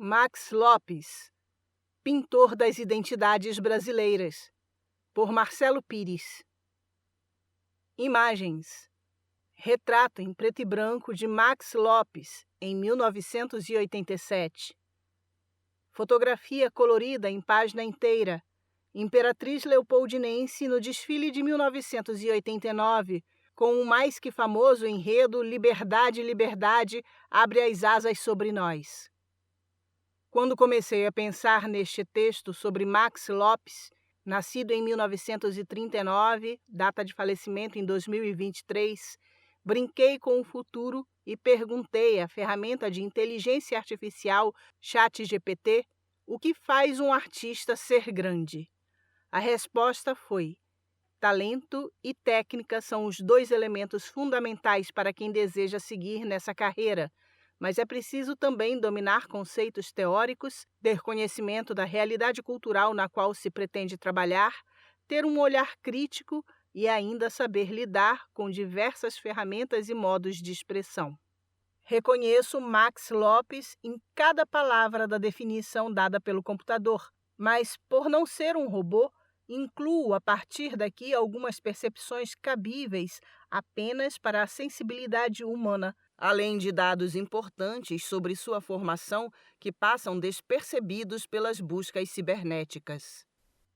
Max Lopes, Pintor das Identidades Brasileiras, por Marcelo Pires. Imagens. Retrato em preto e branco de Max Lopes, em 1987. Fotografia colorida em página inteira. Imperatriz Leopoldinense no desfile de 1989, com o mais que famoso enredo Liberdade, Liberdade, abre as asas sobre nós. Quando comecei a pensar neste texto sobre Max Lopes, nascido em 1939, data de falecimento em 2023, brinquei com o futuro e perguntei à ferramenta de inteligência artificial ChatGPT o que faz um artista ser grande. A resposta foi: talento e técnica são os dois elementos fundamentais para quem deseja seguir nessa carreira, mas é preciso também dominar conceitos teóricos, ter conhecimento da realidade cultural na qual se pretende trabalhar, ter um olhar crítico e ainda saber lidar com diversas ferramentas e modos de expressão. Reconheço Max Lopes em cada palavra da definição dada pelo computador, mas, por não ser um robô, incluo a partir daqui algumas percepções cabíveis apenas para a sensibilidade humana, além de dados importantes sobre sua formação que passam despercebidos pelas buscas cibernéticas,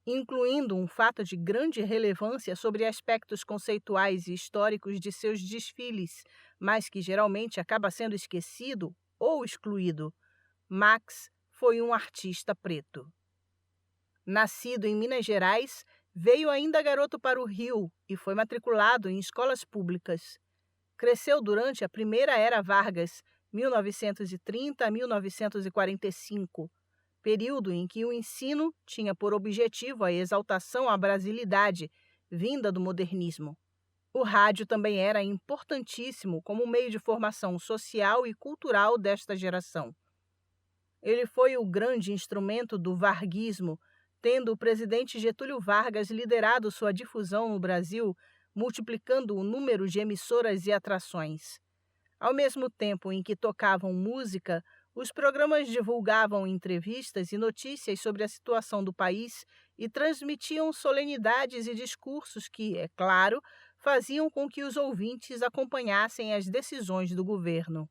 incluindo um fato de grande relevância sobre aspectos conceituais e históricos de seus desfiles, mas que geralmente acaba sendo esquecido ou excluído. Max foi um artista preto. Nascido em Minas Gerais, veio ainda garoto para o Rio e foi matriculado em escolas públicas. Cresceu durante a primeira era Vargas, 1930 a 1945, período em que o ensino tinha por objetivo a exaltação à brasilidade, vinda do modernismo. O rádio também era importantíssimo como meio de formação social e cultural desta geração. Ele foi o grande instrumento do varguismo, tendo o presidente Getúlio Vargas liderado sua difusão no Brasil, multiplicando o número de emissoras e atrações. Ao mesmo tempo em que tocavam música, os programas divulgavam entrevistas e notícias sobre a situação do país e transmitiam solenidades e discursos que, é claro, faziam com que os ouvintes acompanhassem as decisões do governo.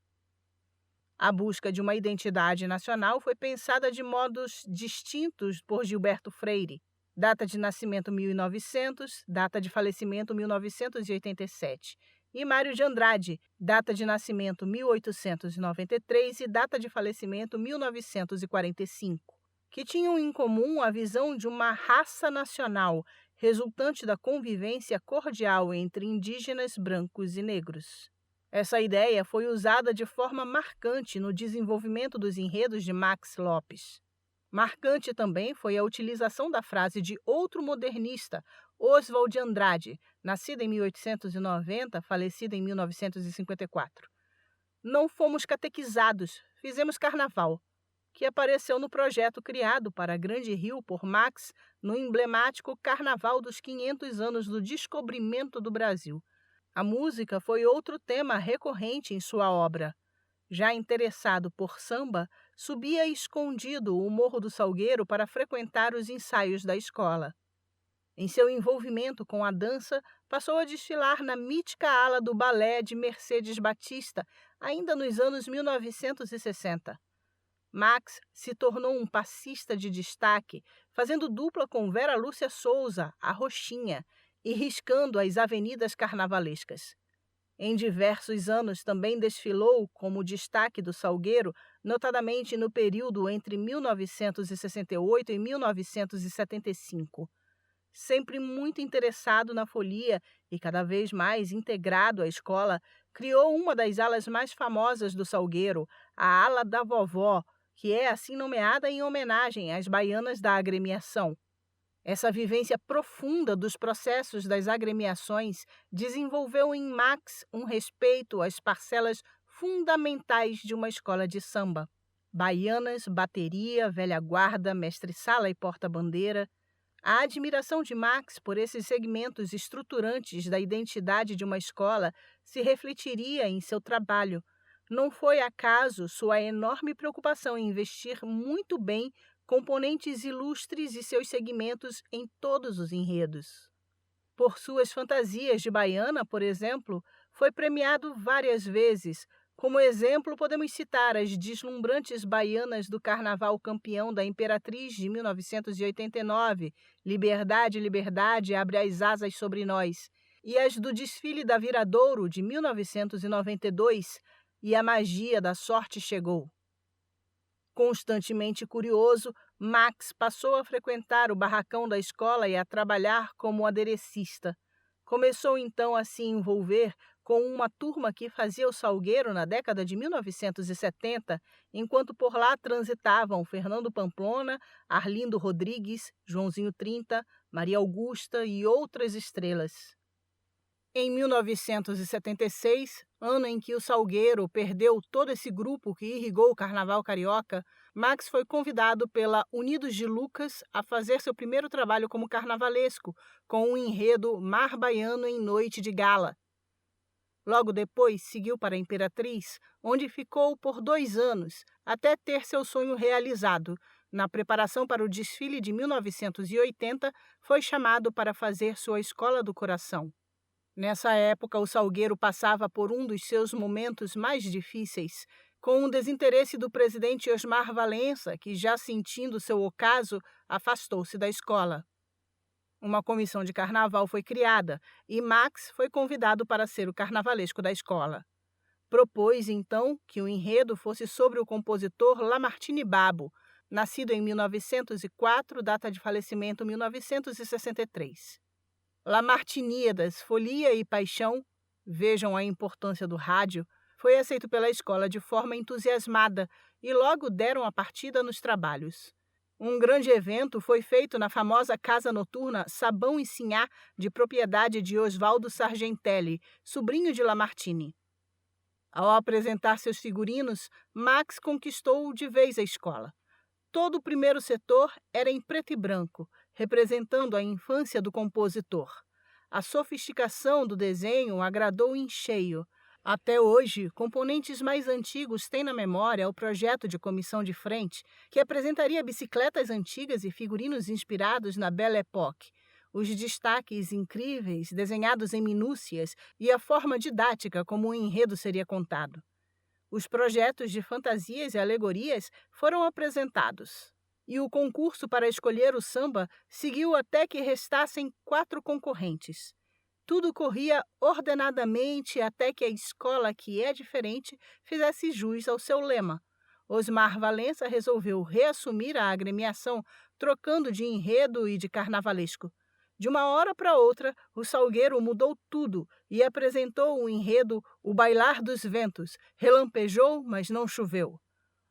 A busca de uma identidade nacional foi pensada de modos distintos por Gilberto Freire. Data de nascimento 1900, data de falecimento 1987. E Mário de Andrade, data de nascimento 1893 e data de falecimento 1945, que tinham em comum a visão de uma raça nacional, resultante da convivência cordial entre indígenas, brancos e negros. Essa ideia foi usada de forma marcante no desenvolvimento dos enredos de Max Lopes. Marcante também foi a utilização da frase de outro modernista, Oswald de Andrade, nascido em 1890, falecido em 1954. Não fomos catequizados, fizemos carnaval, que apareceu no projeto criado para Grande Rio por Max no emblemático Carnaval dos 500 anos do descobrimento do Brasil. A música foi outro tema recorrente em sua obra. Já interessado por samba, subia escondido o Morro do Salgueiro para frequentar os ensaios da escola. Em seu envolvimento com a dança, passou a desfilar na mítica ala do balé de Mercedes Batista, ainda nos anos 1960. Max se tornou um passista de destaque, fazendo dupla com Vera Lúcia Souza, a Roxinha, e riscando as avenidas carnavalescas. Em diversos anos também desfilou como destaque do Salgueiro, notadamente no período entre 1968 e 1975. Sempre muito interessado na folia e cada vez mais integrado à escola, criou uma das alas mais famosas do Salgueiro, a Ala da Vovó, que é assim nomeada em homenagem às baianas da agremiação. Essa vivência profunda dos processos das agremiações desenvolveu em Max um respeito às parcelas fundamentais de uma escola de samba. Baianas, bateria, velha guarda, mestre-sala e porta-bandeira. A admiração de Max por esses segmentos estruturantes da identidade de uma escola se refletiria em seu trabalho, Não foi acaso sua enorme preocupação em investir muito bem componentes ilustres e seus segmentos em todos os enredos. Por suas fantasias de baiana, por exemplo, foi premiado várias vezes. Como exemplo, podemos citar as deslumbrantes baianas do Carnaval Campeão da Imperatriz de 1989, Liberdade, Liberdade, abre as asas sobre nós, e as do desfile da Viradouro de 1992, E a magia da sorte chegou. Constantemente curioso, Max passou a frequentar o barracão da escola e a trabalhar como aderecista. Começou então a se envolver com uma turma que fazia o salgueiro na década de 1970, enquanto por lá transitavam Fernando Pamplona, Arlindo Rodrigues, Joãozinho 30, Maria Augusta e outras estrelas. Em 1976, ano em que o Salgueiro perdeu todo esse grupo que irrigou o Carnaval Carioca, Max foi convidado pela Unidos de Lucas a fazer seu primeiro trabalho como carnavalesco, com o enredo Mar Baiano em Noite de Gala. Logo depois, seguiu para a Imperatriz, onde ficou por 2 anos, até ter seu sonho realizado. Na preparação para o desfile de 1980, foi chamado para fazer sua Escola do Coração. Nessa época, o Salgueiro passava por um dos seus momentos mais difíceis, com o desinteresse do presidente Osmar Valença, que, já sentindo seu ocaso, afastou-se da escola. Uma comissão de carnaval foi criada e Max foi convidado para ser o carnavalesco da escola. Propôs, então, que o enredo fosse sobre o compositor Lamartine Babo, nascido em 1904, data de falecimento 1963. Lamartiníadas, Folia e Paixão, vejam a importância do rádio, foi aceito pela escola de forma entusiasmada e logo deram a partida nos trabalhos. Um grande evento foi feito na famosa casa noturna Sabão e Sinhá, de propriedade de Oswaldo Sargentelli, sobrinho de Lamartine. Ao apresentar seus figurinos, Max conquistou de vez a escola. Todo o primeiro setor era em preto e branco, representando a infância do compositor. A sofisticação do desenho agradou em cheio. Até hoje, componentes mais antigos têm na memória o projeto de comissão de frente, que apresentaria bicicletas antigas e figurinos inspirados na Belle Époque, os destaques incríveis desenhados em minúcias e a forma didática como o enredo seria contado. Os projetos de fantasias e alegorias foram apresentados, e o concurso para escolher o samba seguiu até que restassem 4 concorrentes. Tudo corria ordenadamente até que a escola, que é diferente, fizesse jus ao seu lema. Osmar Valença resolveu reassumir a agremiação, trocando de enredo e de carnavalesco. De uma hora para outra, o Salgueiro mudou tudo e apresentou o enredo O Bailar dos Ventos. Relampejou, mas não choveu.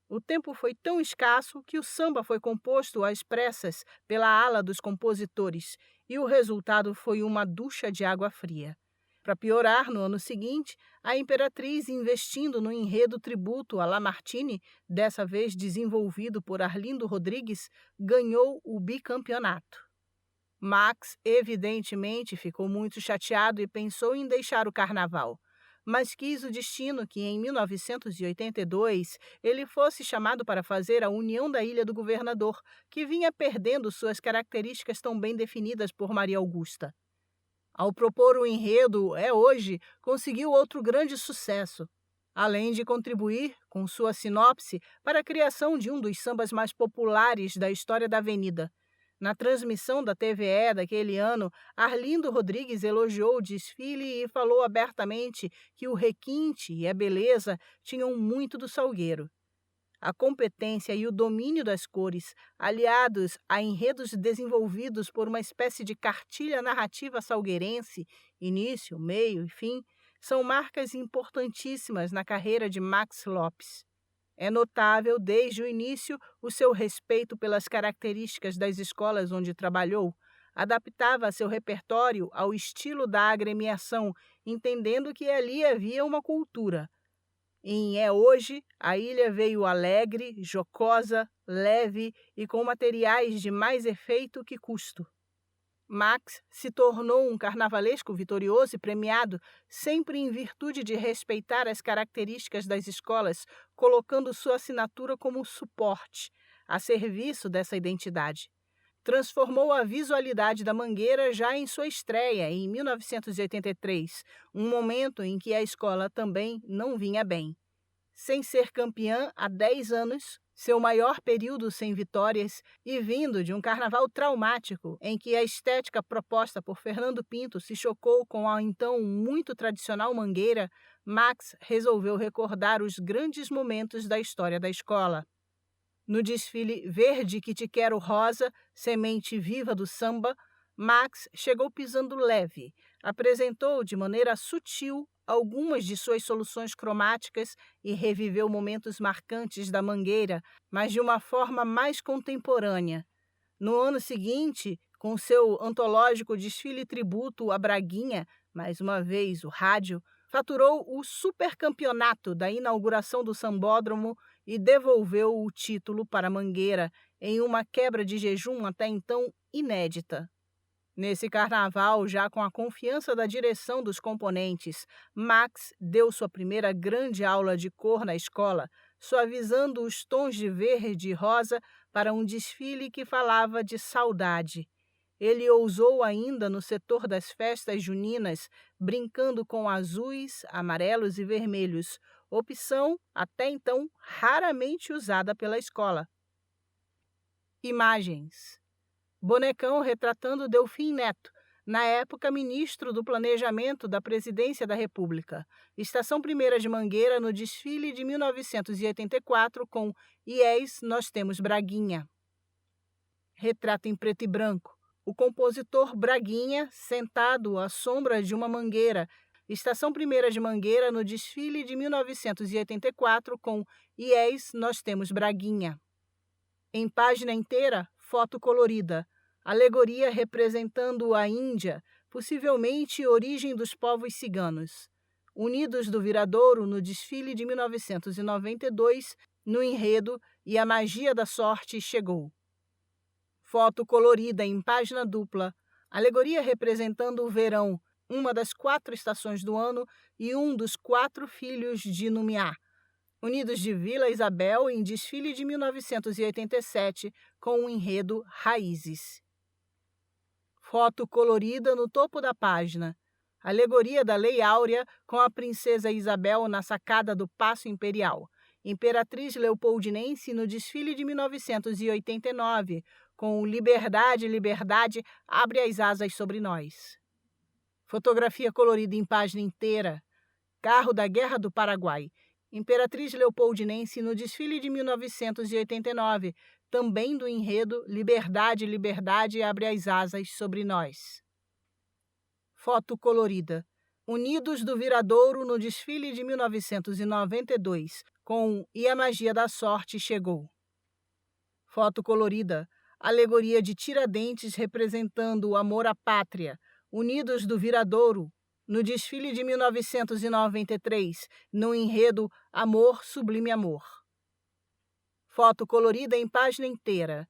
O tempo foi tão escasso que o samba foi composto às pressas pela ala dos compositores e o resultado foi uma ducha de água fria. Para piorar, no ano seguinte, a Imperatriz, investindo no enredo tributo a Lamartine, dessa vez desenvolvido por Arlindo Rodrigues, ganhou o bicampeonato. Max, evidentemente, ficou muito chateado e pensou em deixar o carnaval. Mas quis o destino que, em 1982, ele fosse chamado para fazer a União da Ilha do Governador, que vinha perdendo suas características tão bem definidas por Maria Augusta. Ao propor o enredo É Hoje, conseguiu outro grande sucesso, além de contribuir, com sua sinopse, para a criação de um dos sambas mais populares da história da Avenida. Na transmissão da TVE daquele ano, Arlindo Rodrigues elogiou o desfile e falou abertamente que o requinte e a beleza tinham muito do Salgueiro. A competência e o domínio das cores, aliados a enredos desenvolvidos por uma espécie de cartilha narrativa salgueirense, início, meio e fim, são marcas importantíssimas na carreira de Max Lopes. É notável, desde o início, o seu respeito pelas características das escolas onde trabalhou. Adaptava seu repertório ao estilo da agremiação, entendendo que ali havia uma cultura. Em É Hoje, a ilha veio alegre, jocosa, leve e com materiais de mais efeito que custo. Max se tornou um carnavalesco vitorioso e premiado, sempre em virtude de respeitar as características das escolas, colocando sua assinatura como suporte, a serviço dessa identidade. Transformou a visualidade da Mangueira já em sua estreia, em 1983, um momento em que a escola também não vinha bem. Sem ser campeã há 10 anos, seu maior período sem vitórias, e vindo de um carnaval traumático em que a estética proposta por Fernando Pinto se chocou com a então muito tradicional Mangueira, Max resolveu recordar os grandes momentos da história da escola. No desfile Verde que te quero rosa, semente viva do samba, Max chegou pisando leve, apresentou de maneira sutil algumas de suas soluções cromáticas e reviveu momentos marcantes da Mangueira, mas de uma forma mais contemporânea. No ano seguinte, com seu antológico desfile tributo a Braguinha, mais uma vez o rádio, faturou o supercampeonato da inauguração do Sambódromo e devolveu o título para Mangueira em uma quebra de jejum até então inédita. Nesse carnaval, já com a confiança da direção dos componentes, Max deu sua primeira grande aula de cor na escola, suavizando os tons de verde e rosa para um desfile que falava de saudade. Ele ousou ainda no setor das festas juninas, brincando com azuis, amarelos e vermelhos, opção até então raramente usada pela escola. Imagens. Bonecão retratando Delfim Neto, na época ministro do Planejamento da Presidência da República. Estação 1ª de Mangueira no desfile de 1984 com IES Nós Temos Braguinha. Retrato em preto e branco. O compositor Braguinha sentado à sombra de uma mangueira. Estação 1ª de Mangueira no desfile de 1984 com IES Nós Temos Braguinha. Em página inteira, foto colorida. Alegoria representando a Índia, possivelmente origem dos povos ciganos. Unidos do Viradouro no desfile de 1992, no enredo E a Magia da Sorte Chegou. Foto colorida em página dupla. Alegoria representando o verão, uma das 4 estações do ano e um dos 4 filhos de Numiá. Unidos de Vila Isabel em desfile de 1987, com o enredo Raízes. Foto colorida no topo da página. Alegoria da Lei Áurea com a princesa Isabel na sacada do Paço Imperial. Imperatriz Leopoldinense no desfile de 1989, com Liberdade, Liberdade, abre as asas sobre nós. Fotografia colorida em página inteira. Carro da Guerra do Paraguai. Imperatriz Leopoldinense no desfile de 1989, também do enredo Liberdade, Liberdade, abre as asas sobre nós. Foto colorida. Unidos do Viradouro no desfile de 1992, com E a Magia da Sorte Chegou. Foto colorida. Alegoria de Tiradentes representando o amor à pátria. Unidos do Viradouro no desfile de 1993, no enredo Amor, Sublime Amor. Foto colorida em página inteira.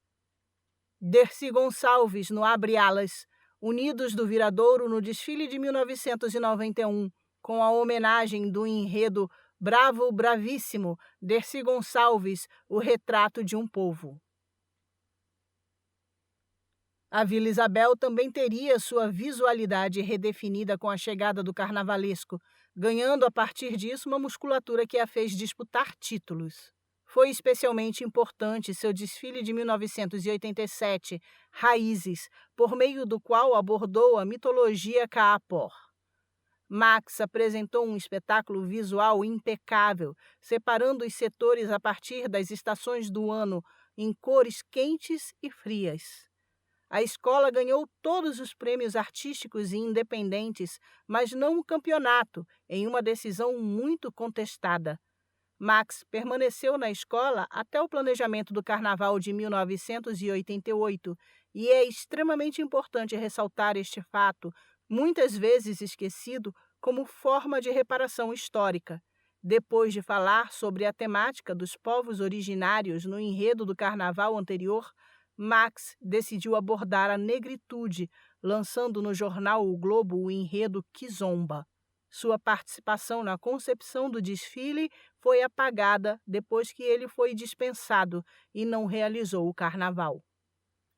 Dercy Gonçalves no Abre Alas, Unidos do Viradouro no desfile de 1991, com a homenagem do enredo Bravo, Bravíssimo, Dercy Gonçalves, o retrato de um povo. A Vila Isabel também teria sua visualidade redefinida com a chegada do carnavalesco, ganhando a partir disso uma musculatura que a fez disputar títulos. Foi especialmente importante seu desfile de 1987, Raízes, por meio do qual abordou a mitologia Kaapor. Max apresentou um espetáculo visual impecável, separando os setores a partir das estações do ano em cores quentes e frias. A escola ganhou todos os prêmios artísticos e independentes, mas não o campeonato, em uma decisão muito contestada. Max permaneceu na escola até o planejamento do Carnaval de 1988, e é extremamente importante ressaltar este fato, muitas vezes esquecido, como forma de reparação histórica. Depois de falar sobre a temática dos povos originários no enredo do Carnaval anterior, Max decidiu abordar a negritude, lançando no jornal O Globo o enredo Kizomba. Sua participação na concepção do desfile foi apagada depois que ele foi dispensado e não realizou o carnaval.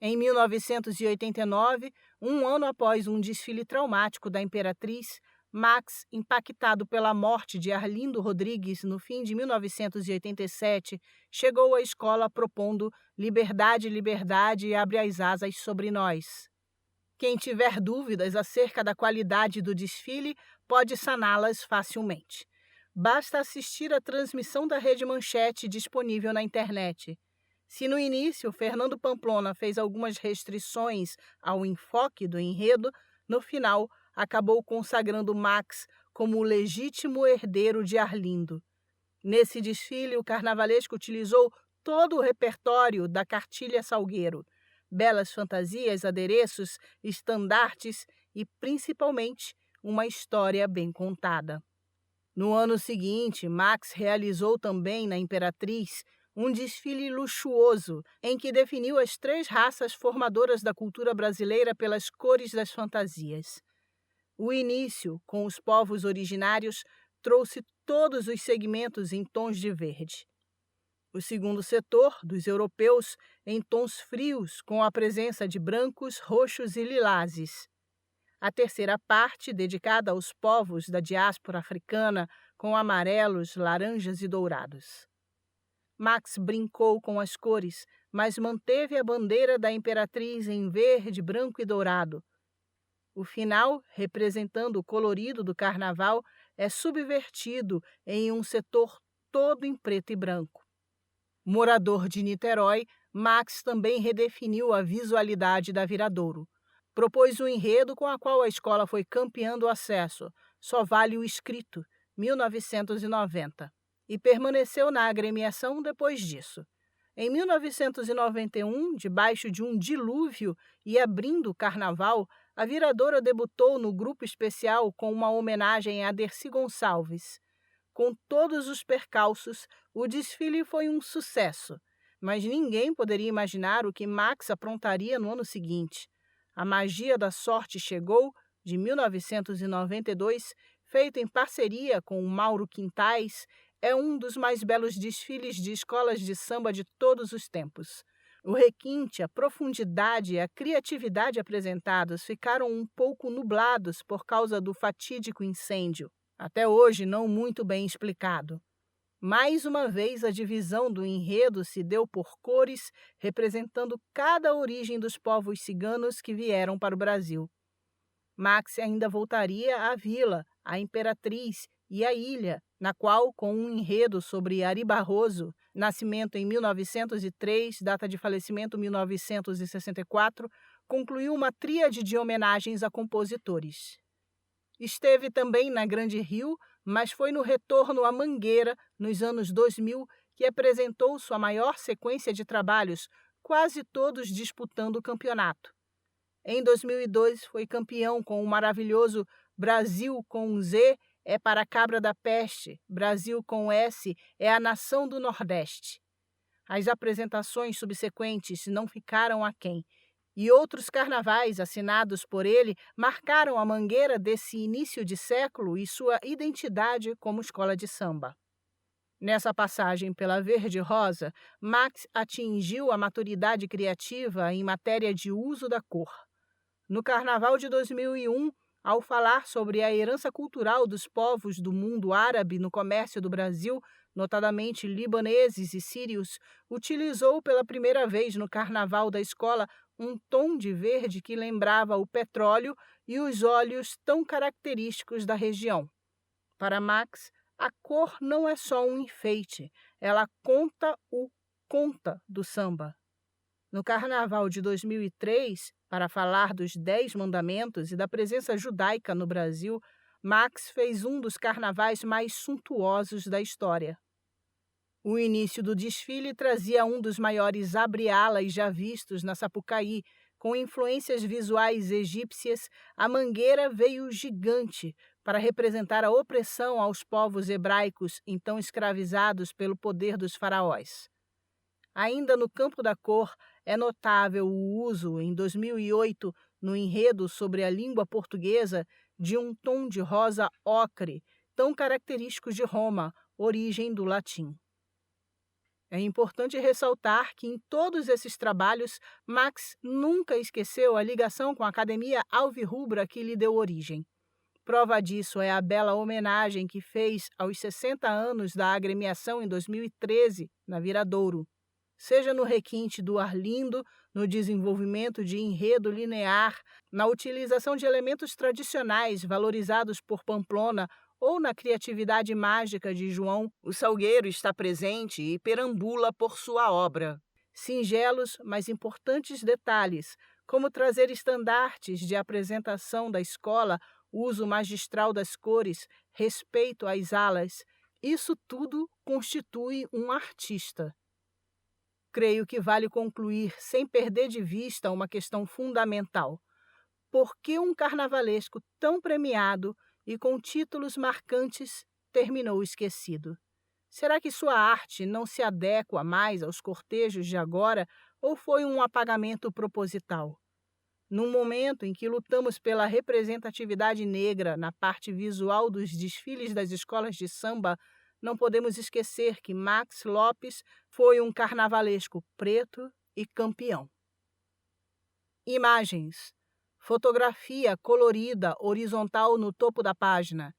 Em 1989, um ano após um desfile traumático da Imperatriz, Max, impactado pela morte de Arlindo Rodrigues no fim de 1987, chegou à escola propondo "Liberdade, liberdade, abre as asas sobre nós". Quem tiver dúvidas acerca da qualidade do desfile pode saná-las facilmente. Basta assistir à transmissão da Rede Manchete disponível na internet. Se no início Fernando Pamplona fez algumas restrições ao enfoque do enredo, no final acabou consagrando Max como o legítimo herdeiro de Arlindo. Nesse desfile, o carnavalesco utilizou todo o repertório da Cartilha Salgueiro: belas fantasias, adereços, estandartes e, principalmente, uma história bem contada. No ano seguinte, Max realizou também na Imperatriz um desfile luxuoso em que definiu as 3 raças formadoras da cultura brasileira pelas cores das fantasias. O início, com os povos originários, trouxe todos os segmentos em tons de verde. O segundo setor, dos europeus, em tons frios, com a presença de brancos, roxos e lilazes. A terceira parte, dedicada aos povos da diáspora africana, com amarelos, laranjas e dourados. Max brincou com as cores, mas manteve a bandeira da Imperatriz em verde, branco e dourado. O final, representando o colorido do carnaval, é subvertido em um setor todo em preto e branco. Morador de Niterói, Max também redefiniu a visualidade da Viradouro. Propôs um enredo com a qual a escola foi campeã do acesso, Só Vale o Escrito, 1990, e permaneceu na agremiação depois disso. Em 1991, debaixo de um dilúvio e abrindo o carnaval, a Viradouro debutou no grupo especial com uma homenagem a Dercy Gonçalves. Com todos os percalços, o desfile foi um sucesso, mas ninguém poderia imaginar o que Max aprontaria no ano seguinte. A Magia da Sorte Chegou, de 1992, feito em parceria com o Mauro Quintais, é um dos mais belos desfiles de escolas de samba de todos os tempos. O requinte, a profundidade e a criatividade apresentados ficaram um pouco nublados por causa do fatídico incêndio, até hoje não muito bem explicado. Mais uma vez, a divisão do enredo se deu por cores, representando cada origem dos povos ciganos que vieram para o Brasil. Max ainda voltaria à vila, à Imperatriz e à ilha, na qual, com um enredo sobre Ari Barroso, nascimento em 1903, data de falecimento 1964, concluiu uma tríade de homenagens a compositores. Esteve também na Grande Rio, mas foi no retorno à Mangueira, nos anos 2000, que apresentou sua maior sequência de trabalhos, quase todos disputando o campeonato. Em 2002, foi campeão com o maravilhoso Brasil com Z é para a Cabra da Peste, Brasil com S é a Nação do Nordeste. As apresentações subsequentes não ficaram aquém, e outros carnavais assinados por ele marcaram a Mangueira desse início de século e sua identidade como escola de samba. Nessa passagem pela Verde Rosa, Max atingiu a maturidade criativa em matéria de uso da cor. No Carnaval de 2001, ao falar sobre a herança cultural dos povos do mundo árabe no comércio do Brasil, notadamente libaneses e sírios, utilizou pela primeira vez no Carnaval da escola um tom de verde que lembrava o petróleo e os óleos tão característicos da região. Para Max, a cor não é só um enfeite, ela conta o conta do samba. No Carnaval de 2003, para falar dos 10 mandamentos e da presença judaica no Brasil, Max fez um dos carnavais mais suntuosos da história. O início do desfile trazia um dos maiores abre-alas já vistos na Sapucaí. Com influências visuais egípcias, a Mangueira veio gigante para representar a opressão aos povos hebraicos então escravizados pelo poder dos faraós. Ainda no campo da cor, é notável o uso, em 2008, no enredo sobre a língua portuguesa, de um tom de rosa ocre, tão característico de Roma, origem do latim. É importante ressaltar que em todos esses trabalhos, Max nunca esqueceu a ligação com a Academia Alvirrubra que lhe deu origem. Prova disso é a bela homenagem que fez aos 60 anos da agremiação em 2013, na Viradouro. Seja no requinte do Arlindo, no desenvolvimento de enredo linear, na utilização de elementos tradicionais valorizados por Pamplona ou na criatividade mágica de João, o Salgueiro está presente e perambula por sua obra. Singelos, mas importantes detalhes, como trazer estandartes de apresentação da escola, uso magistral das cores, respeito às alas, isso tudo constitui um artista. Creio que vale concluir, sem perder de vista, uma questão fundamental. Por que um carnavalesco tão premiado e com títulos marcantes terminou esquecido? Será que sua arte não se adequa mais aos cortejos de agora ou foi um apagamento proposital? Num momento em que lutamos pela representatividade negra na parte visual dos desfiles das escolas de samba, não podemos esquecer que Max Lopes foi um carnavalesco preto e campeão. Imagens. Fotografia colorida horizontal no topo da página.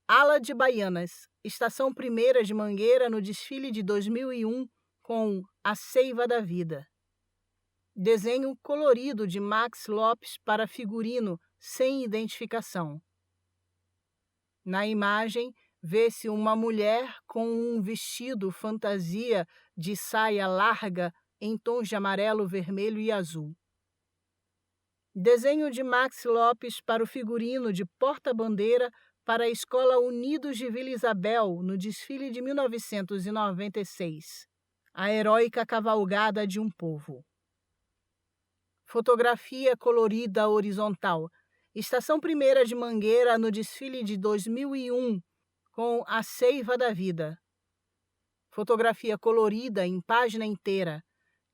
Ala de Baianas, Estação Primeira de Mangueira no desfile de 2001 com A Seiva da Vida. Desenho colorido de Max Lopes para figurino sem identificação. Na imagem, vê-se uma mulher com um vestido fantasia de saia larga em tons de amarelo, vermelho e azul. Desenho de Max Lopes para o figurino de porta-bandeira para a Escola Unidos de Vila Isabel, no desfile de 1996. A heróica cavalgada de um povo. Fotografia colorida horizontal. Estação Primeira de Mangueira, no desfile de 2001, com A Seiva da Vida. Fotografia colorida em página inteira.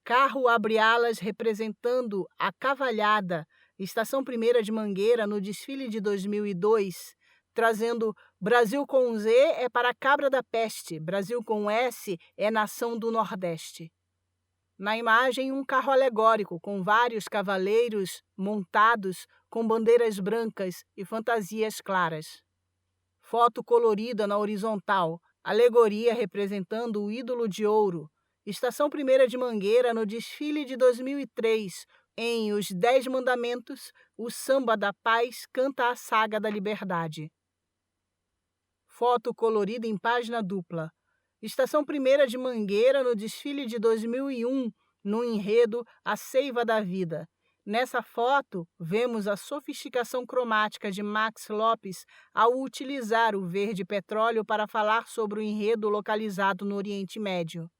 Carro abre alas representando a cavalhada, Estação Primeira de Mangueira, no desfile de 2002, trazendo Brasil com Z é para a cabra da peste, Brasil com S é nação do Nordeste. Na imagem, um carro alegórico com vários cavaleiros montados com bandeiras brancas e fantasias claras. Foto colorida na horizontal, alegoria representando o ídolo de ouro, Estação Primeira de Mangueira, no desfile de 2003, em Os 10 Mandamentos, o Samba da Paz canta a saga da liberdade. Foto colorida em página dupla. Estação Primeira de Mangueira, no desfile de 2001, no enredo A Seiva da Vida. Nessa foto, vemos a sofisticação cromática de Max Lopes ao utilizar o verde petróleo para falar sobre o enredo localizado no Oriente Médio.